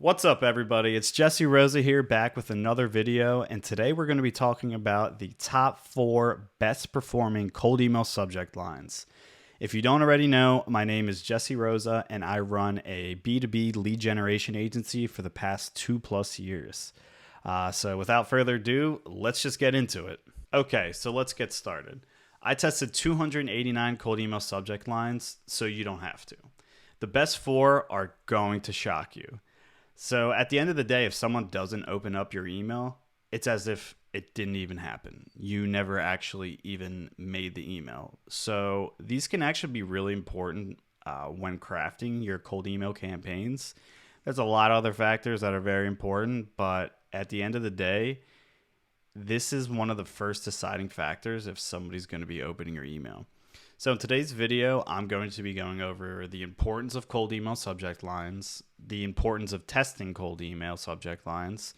What's up, everybody? It's Jesse Rosa here, back with another video, and today we're going to be talking about the top 4 best performing cold email subject lines. If you don't already know, my name is Jesse Rosa, and I run a B2B lead generation agency for the past 2+ years. So without further ado, let's just get into it. Okay, so let's get started. I tested 289 cold email subject lines, so you don't have to. The best 4 are going to shock you. So at the end of the day, if someone doesn't open up your email, it's as if it didn't even happen. You never actually even made the email. So these can actually be really important when crafting your cold email campaigns. There's a lot of other factors that are very important, but at the end of the day, this is one of the first deciding factors if somebody's going to be opening your email. So in today's video, I'm going to be going over the importance of cold email subject lines, the importance of testing cold email subject lines,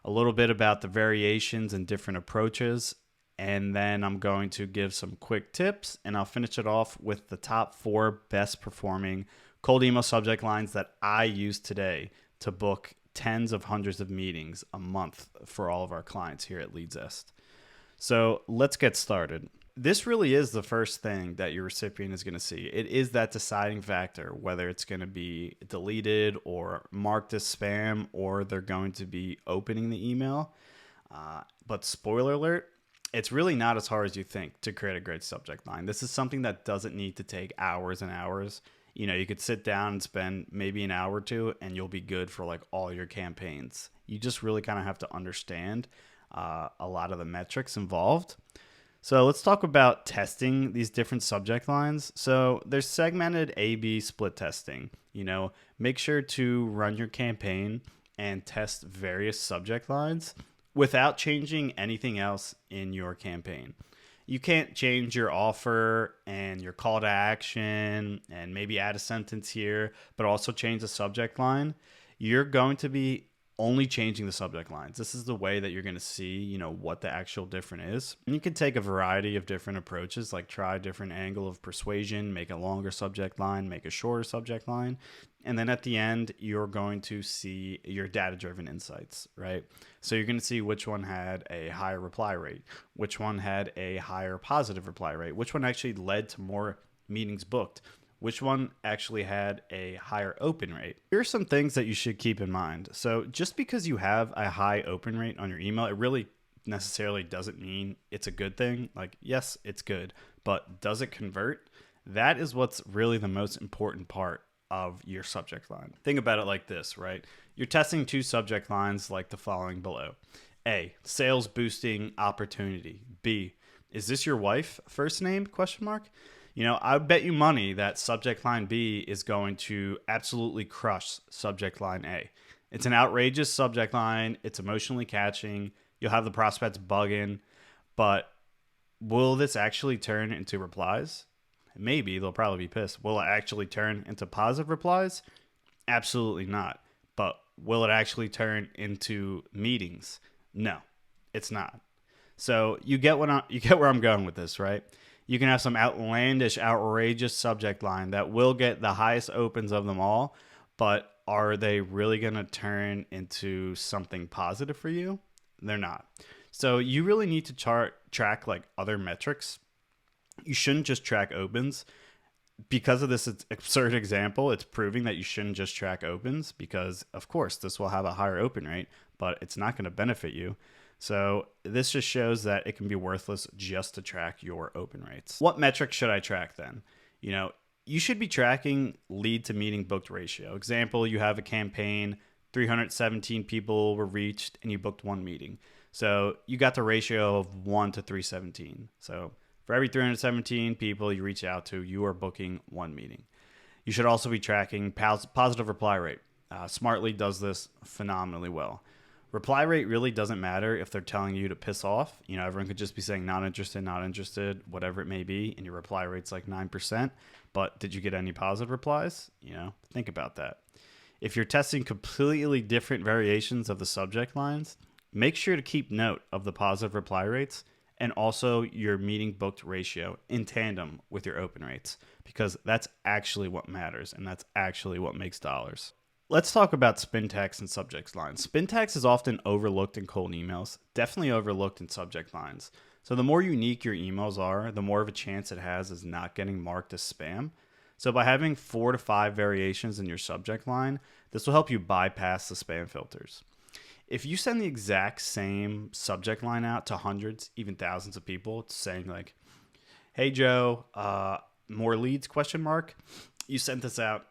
a little bit about the variations and different approaches, and then I'm going to give some quick tips, and I'll finish it off with the top 4 best performing cold email subject lines that I use today to book tens of hundreds of meetings a month for all of our clients here at leadzest. So let's get started. This really is the first thing that your recipient is going to see. It is that deciding factor, whether it's going to be deleted or marked as spam, or they're going to be opening the email. But spoiler alert, it's really not as hard as you think to create a great subject line. This is something that doesn't need to take hours and hours. You know, you could sit down and spend maybe an hour or two and you'll be good for like all your campaigns. You just really kind of have to understand a lot of the metrics involved. So let's talk about testing these different subject lines. So there's segmented A/B split testing. You know, make sure to run your campaign and test various subject lines without changing anything else in your campaign. You can't change your offer and your call to action and maybe add a sentence here, but also change the subject line. You're going to be only changing the subject lines. This is the way that you're going to see, you know, what the actual difference is. And you can take a variety of different approaches, like try a different angle of persuasion, make a longer subject line, make a shorter subject line. And then at the end, you're going to see your data-driven insights, right? So you're going to see which one had a higher reply rate, which one had a higher positive reply rate, which one actually led to more meetings booked, which one actually had a higher open rate. Here are some things that you should keep in mind. So just because you have a high open rate on your email, it really necessarily doesn't mean it's a good thing. Like, yes, it's good, but does it convert? That is what's really the most important part of your subject line. Think about it like this, right? You're testing 2 subject lines like the following below. A, sales boosting opportunity. B, is this your wife? First name? Question mark. You know, I bet you money that subject line B is going to absolutely crush subject line A. It's an outrageous subject line. It's emotionally catching. You'll have the prospects bugging. But will this actually turn into replies? Maybe. They'll probably be pissed. Will it actually turn into positive replies? Absolutely not. But will it actually turn into meetings? No, it's not. So you get where I'm going with this, right? You can have some outlandish, outrageous subject line that will get the highest opens of them all, but are they really going to turn into something positive for you? They're not. So you really need to track like other metrics. You shouldn't just track opens. Because of this absurd example, it's proving that you shouldn't just track opens because, of course, this will have a higher open rate, but it's not going to benefit you. So this just shows that it can be worthless just to track your open rates. What metrics should I track then? You know, you should be tracking lead to meeting booked ratio. Example, you have a campaign, 317 people were reached and you booked 1 meeting. So you got the ratio of 1 to 317. So for every 317 people you reach out to, you are booking 1 meeting. You should also be tracking positive reply rate. Smartly does this phenomenally well. Reply rate really doesn't matter if they're telling you to piss off. You know, everyone could just be saying not interested, whatever it may be, and your reply rate's like 9%. But did you get any positive replies? You know, think about that. If you're testing completely different variations of the subject lines, make sure to keep note of the positive reply rates and also your meeting booked ratio in tandem with your open rates, because that's actually what matters and that's actually what makes dollars. Let's talk about Spintax and subject lines. Spintax is often overlooked in cold emails, definitely overlooked in subject lines. So the more unique your emails are, the more of a chance it has as not getting marked as spam. So by having 4 to 5 variations in your subject line, this will help you bypass the spam filters. If you send the exact same subject line out to hundreds, even thousands of people, saying like, "Hey Joe, more leads?" Question mark. You sent this out,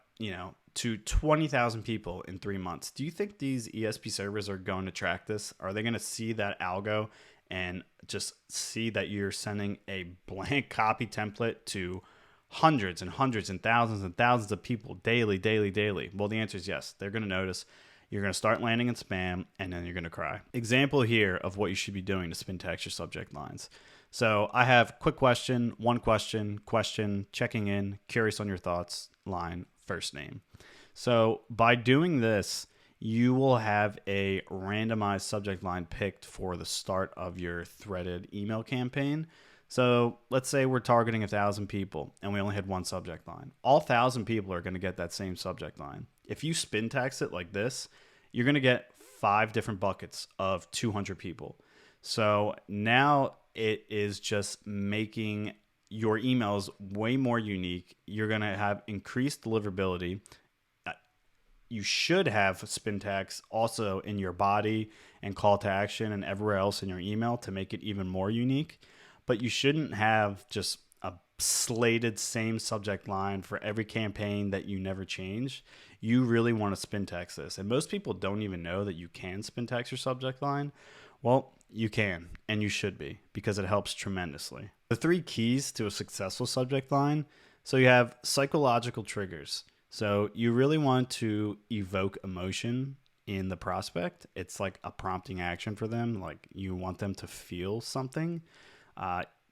to 20,000 people in 3 months. Do you think these ESP servers are going to track this? Are they going to see that algo and just see that you're sending a blank copy template to hundreds and hundreds and thousands of people daily, daily, daily? Well, the answer is yes. They're going to notice. You're going to start landing in spam, and then you're going to cry. Example here of what you should be doing to Spintax your subject lines. So I have quick question, one question, checking in, curious on your thoughts, line, first name. So by doing this, you will have a randomized subject line picked for the start of your threaded email campaign. So let's say we're targeting 1,000 people and we only had one subject line. All 1,000 people are going to get that same subject line. If you Spintax it like this, you're going to get 5 different buckets of 200 people. So now it is just making your emails way more unique. You're going to have increased deliverability. You should have Spintax also in your body and call to action and everywhere else in your email to make it even more unique. But you shouldn't have just a slated same subject line for every campaign that you never change. You really want to Spintax this. And most people don't even know that you can Spintax your subject line. Well, you can, and you should be, because it helps tremendously. The 3 keys to a successful subject line. So you have psychological triggers. So you really want to evoke emotion in the prospect. It's like a prompting action for them. Like you want them to feel something.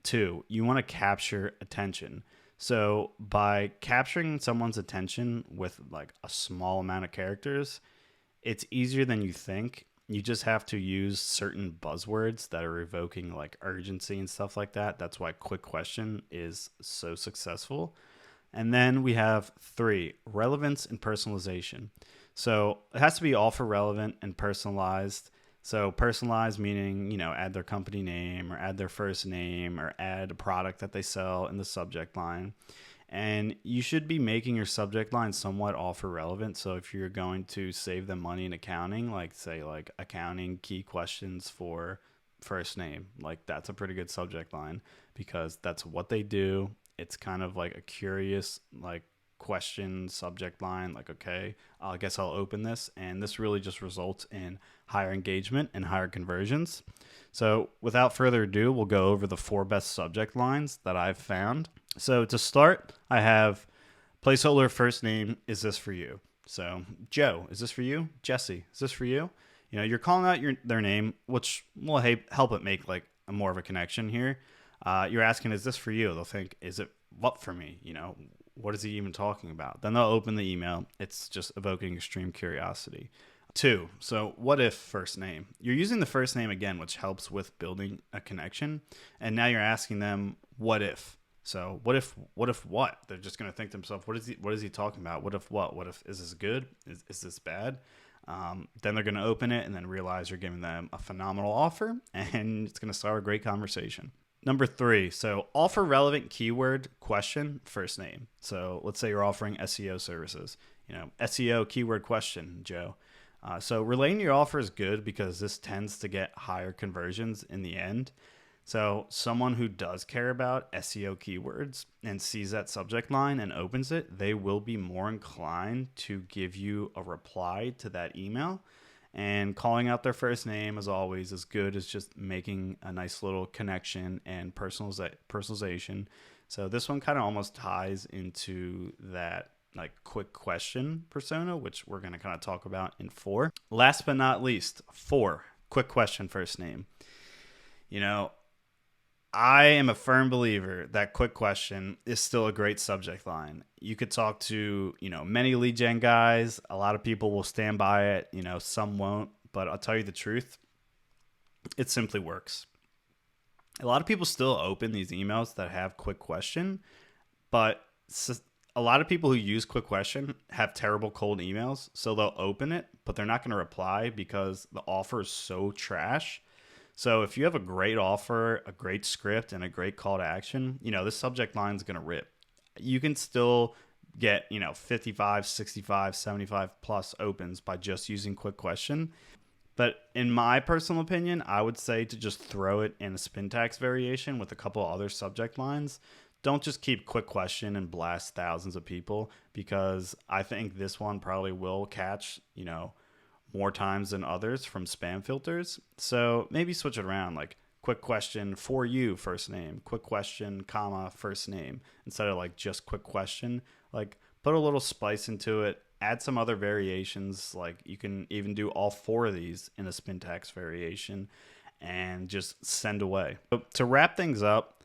2, you want to capture attention. So by capturing someone's attention with like a small amount of characters, it's easier than you think. You just have to use certain buzzwords that are evoking like urgency and stuff like that. That's why quick question is so successful. And then we have 3, relevance and personalization. So it has to be offer relevant and personalized. So personalized meaning, add their company name or add their first name or add a product that they sell in the subject line. And you should be making your subject line somewhat offer relevant. So if you're going to save them money in accounting, like say like accounting key questions for first name, like that's a pretty good subject line because that's what they do. It's kind of like a curious like question subject line, like, okay, I guess I'll open this. And this really just results in higher engagement and higher conversions. So without further ado, we'll go over the 4 best subject lines that I've found. So to start, I have placeholder first name, is this for you? So Joe, is this for you? Jesse, is this for you? You're calling out their name, which will help it make like a more of a connection here. You're asking, is this for you? They'll think, is it what for me? What is he even talking about? Then they'll open the email. It's just evoking extreme curiosity. 2, so what if first name? You're using the first name again, which helps with building a connection. And now you're asking them, what if? So what if what? They're just going to think to themselves, what is he talking about? What if what? What if, is this good? Is this bad? Then they're going to open it and then realize you're giving them a phenomenal offer, and it's going to start a great conversation. Number 3, so offer relevant keyword question first name. So let's say you're offering SEO services, SEO keyword question, Joe. So relating your offer is good because this tends to get higher conversions in the end. So someone who does care about SEO keywords and sees that subject line and opens it, they will be more inclined to give you a reply to that email. And calling out their first name, as always, is good as just making a nice little connection and personalization. So this one kind of almost ties into that like quick question persona, which we're going to kind of talk about in 4. Last but not least, 4, quick question first name. I am a firm believer that quick question is still a great subject line. You could talk to, many lead gen guys. A lot of people will stand by it. Some won't. But I'll tell you the truth. It simply works. A lot of people still open these emails that have quick question. But A lot of people who use quick question have terrible cold emails, so they'll open it, but they're not going to reply because the offer is so trash. So if you have a great offer, a great script, and a great call to action, this subject line is going to rip. You can still get, 55, 65, 75 plus opens by just using quick question. But in my personal opinion, I would say to just throw it in a Spintax variation with a couple other subject lines. Don't just keep quick question and blast thousands of people, because I think this one probably will catch, more times than others from spam filters. So maybe switch it around, like quick question for you first name, quick question, comma, first name, instead of like just quick question. Like put a little spice into it, add some other variations. Like you can even do all 4 of these in a Spintax variation and just send away. So to wrap things up,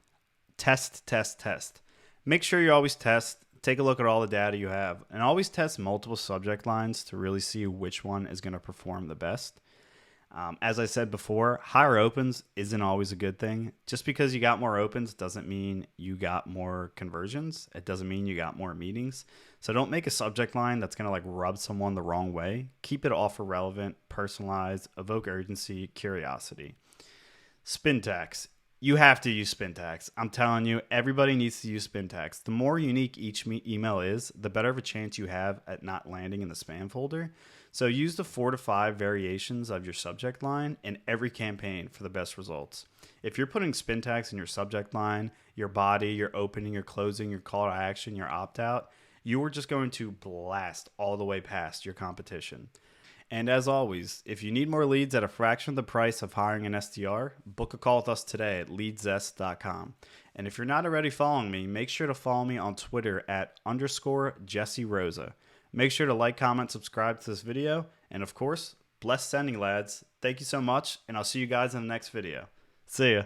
test, test, test. Make sure you always test. Take a look at all the data you have, and always test multiple subject lines to really see which one is going to perform the best. As I said before, higher opens isn't always a good thing. Just because you got more opens doesn't mean you got more conversions. It doesn't mean you got more meetings. So don't make a subject line that's going to like rub someone the wrong way. Keep it offer relevant, personalized, evoke urgency, curiosity. Spintax. You have to use Spintax. I'm telling you, everybody needs to use Spintax. The more unique each email is, the better of a chance you have at not landing in the spam folder. So use the 4 to 5 variations of your subject line in every campaign for the best results. If you're putting Spintax in your subject line, your body, your opening, your closing, your call to action, your opt-out, you are just going to blast all the way past your competition. And as always, if you need more leads at a fraction of the price of hiring an SDR, book a call with us today at leadzest.com. And if you're not already following me, make sure to follow me on Twitter at _Jesse Rosa. Make sure to like, comment, subscribe to this video. And of course, blessed sending, lads. Thank you so much, and I'll see you guys in the next video. See ya.